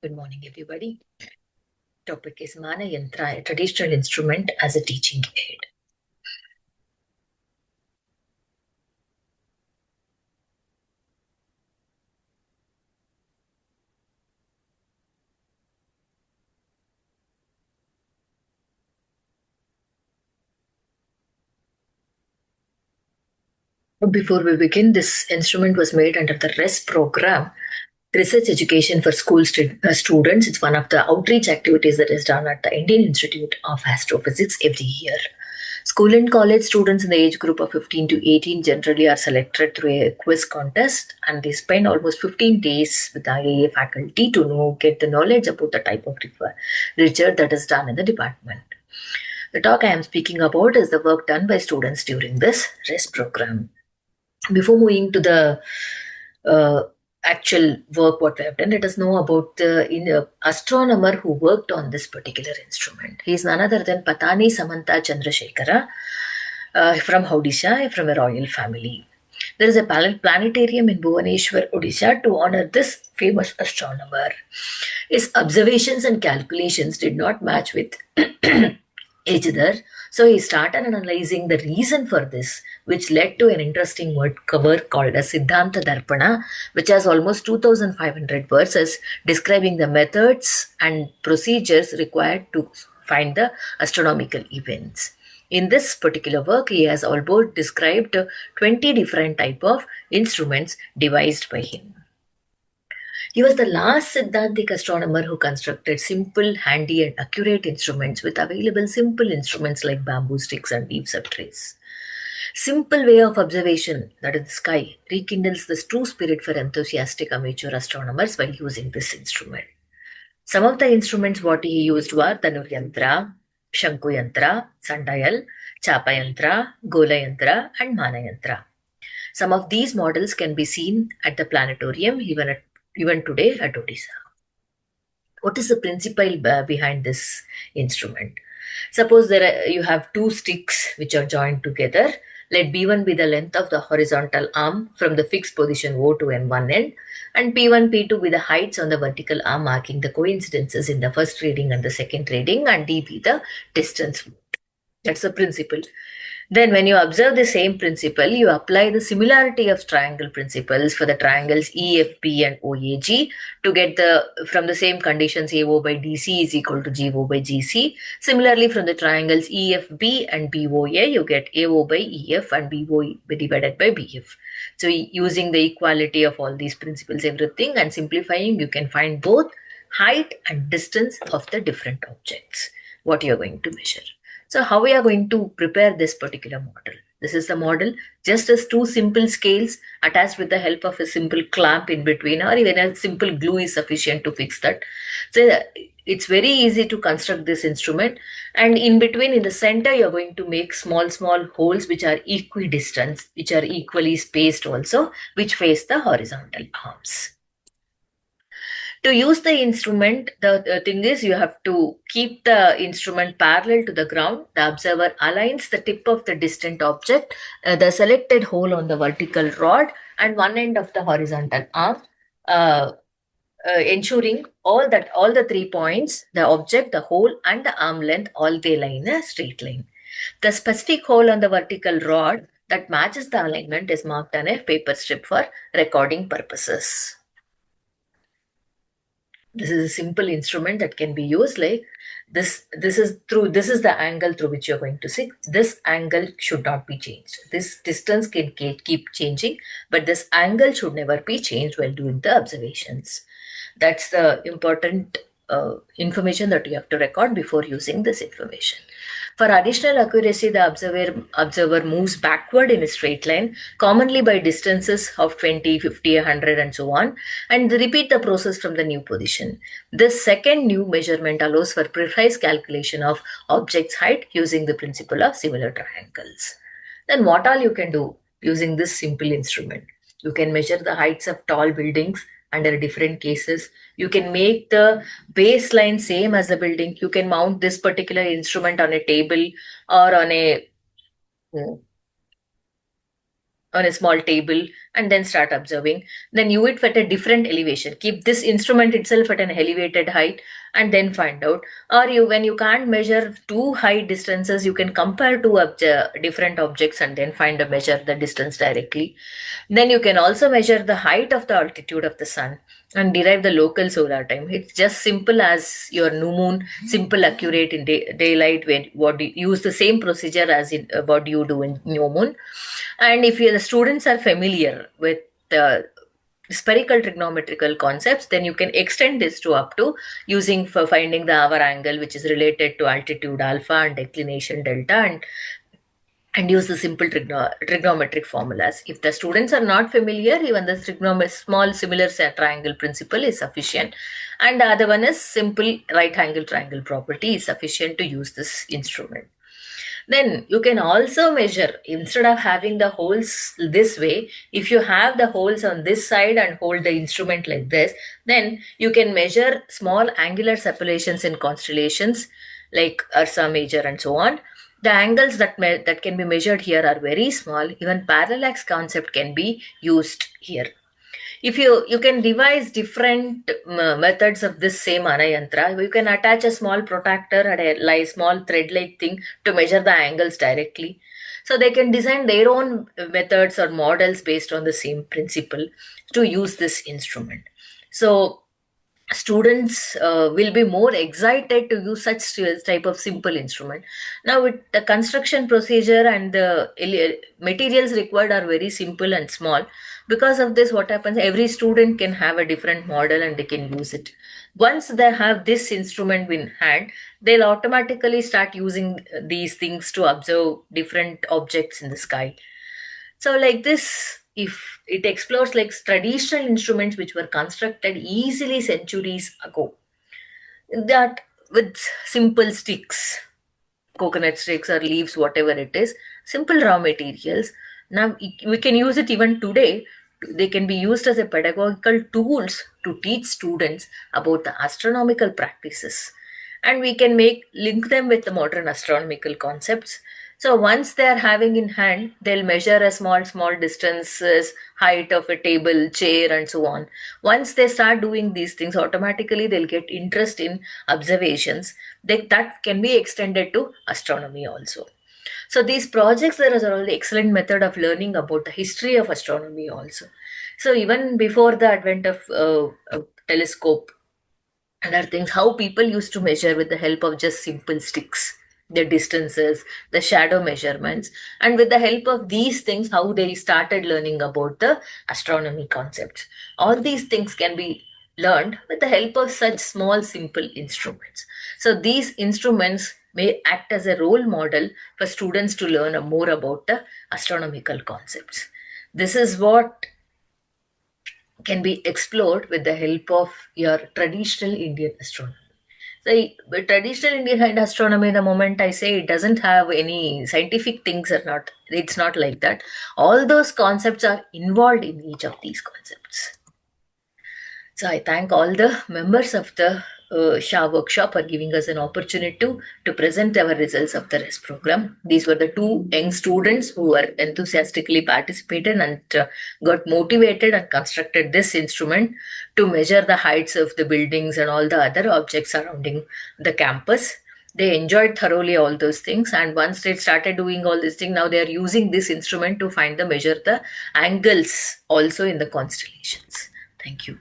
Good morning, everybody. Topic is Mana Yantra, a traditional instrument as a teaching aid. Before we begin, this instrument was made under the REST program, Research Education for School Students. It's one of the outreach activities that is done at the Indian Institute of Astrophysics every year. School and college students in the age group of 15 to 18 generally are selected through a quiz contest, and they spend almost 15 days with the IIA faculty to get the knowledge about the type of research that is done in the department. The talk I am speaking about is the work done by students during this REST program. Before moving to the actual work what we have done, let us know about the astronomer who worked on this particular instrument. He is none other than Patani Samanta Chandrasekhara from Odisha, from a royal family. There is a planetarium in Bhubaneswar, Odisha, to honor this famous astronomer. His observations and calculations did not match with each other, so he started analyzing the reason for this, which led to an interesting word cover called as Siddhanta Darpana, which has almost 2,500 verses describing the methods and procedures required to find the astronomical events. In this particular work, he has almost described 20 different type of instruments devised by him. He was the last Siddhantic astronomer who constructed simple, handy, and accurate instruments with available simple instruments like bamboo sticks and leaves of trees. Simple way of observation, that is the sky, rekindles the true spirit for enthusiastic amateur astronomers while using this instrument. Some of the instruments what he used were Dhanur Yantra, Shanku Yantra, Sandayal, Chapa Yantra, Gola Yantra, and Mana Yantra. Some of these models can be seen at the planetarium even today at Odisha. What is the principle behind this instrument? Suppose you have two sticks which are joined together. Let B1 be the length of the horizontal arm from the fixed position O to one end, and P1, P2 be the heights on the vertical arm, marking the coincidences in the first reading and the second reading, and D be the distance. That's the principle. Then when you observe the same principle, you apply the similarity of triangle principles for the triangles EFB and OAG to get from the same conditions AO by DC is equal to GO by GC. Similarly, from the triangles EFB and BOA, you get AO by EF and BO divided by BF. So using the equality of all these principles, everything, and simplifying, you can find both height and distance of the different objects, what you are going to measure. So how we are going to prepare this particular model? This is the model just as two simple scales attached with the help of a simple clamp in between, or even a simple glue is sufficient to fix that. So it's very easy to construct this instrument, and in between, in the center, you're going to make small holes which are equidistant, which are equally spaced also, which face the horizontal arms. To use the instrument, the thing is you have to keep the instrument parallel to the ground. The observer aligns the tip of the distant object, the selected hole on the vertical rod, and one end of the horizontal arm, ensuring all the 3 points, the object, the hole, and the arm length, all they lie in a straight line. The specific hole on the vertical rod that matches the alignment is marked on a paper strip for recording purposes. This is a simple instrument that can be used like this. This is the angle through which you're going to see. This angle should not be changed. This distance can keep changing, but this angle should never be changed while doing the observations. That's the important information that you have to record before using this information. For additional accuracy, the observer moves backward in a straight line, commonly by distances of 20, 50, 100, and so on, and repeat the process from the new position. This second new measurement allows for precise calculation of object's height using the principle of similar triangles. Then what all you can do using this simple instrument? You can measure the heights of tall buildings under different cases. You can make the baseline same as the building. You can mount this particular instrument on a table or on a on a small table and then start observing. Then you it at a different elevation. Keep this instrument itself at an elevated height and then find out. Or you, when you can't measure too high distances, you can compare two different objects and then find a measure the distance directly. Then you can also measure the height of the altitude of the sun and derive the local solar time. It's just simple as your new moon, simple, accurate in daylight. When what you use the same procedure as in what you do in new moon. And if the students are familiar with the spherical trigonometrical concepts, then you can extend this to up to using for finding the hour angle, which is related to altitude alpha and declination delta, and use the simple trigonometric formulas. If the students are not familiar, even the small similar triangle principle is sufficient. And the other one is simple right angle triangle property is sufficient to use this instrument. Then you can also measure, instead of having the holes this way, if you have the holes on this side and hold the instrument like this, then you can measure small angular separations in constellations like Ursa Major and so on. The angles that can be measured here are very small. Even parallax concept can be used here. If you can devise different methods of this same anayantra, you can attach a small protractor and a small thread-like thing to measure the angles directly. So they can design their own methods or models based on the same principle to use this instrument. So students will be more excited to use such type of simple instrument. Now with the construction procedure and the materials required are very simple and small. Because of this, what happens, every student can have a different model and they can use it. Once they have this instrument in hand, they'll automatically start using these things to observe different objects in the sky. So like this, if it explores like traditional instruments which were constructed easily centuries ago, that with simple sticks, coconut sticks or leaves, whatever it is, simple raw materials. Now we can use it even today. They can be used as a pedagogical tools to teach students about the astronomical practices, and we can link them with the modern astronomical concepts. So once they are having in hand, they'll measure a small distances, height of a table, chair, and so on. Once they start doing these things, automatically they'll get interest in observations. That can be extended to astronomy also. So these projects, there is an excellent method of learning about the history of astronomy also. So even before the advent of telescope and other things, how people used to measure with the help of just simple sticks, the distances, the shadow measurements, and with the help of these things, how they started learning about the astronomy concepts. All these things can be learned with the help of such small, simple instruments. So these instruments may act as a role model for students to learn more about the astronomical concepts. This is what can be explored with the help of your traditional Indian astronomy. So, traditional Indian astronomy, the moment I say it doesn't have any scientific things or not, it's not like that. All those concepts are involved in each of these concepts. So I thank all the members of the SHA workshop for giving us an opportunity to present our results of the REST program. These were the two young students who were enthusiastically participated and got motivated and constructed this instrument to measure the heights of the buildings and all the other objects surrounding the campus. They enjoyed thoroughly all those things, and once they started doing all these things, now they are using this instrument to measure the angles also in the constellations. Thank you.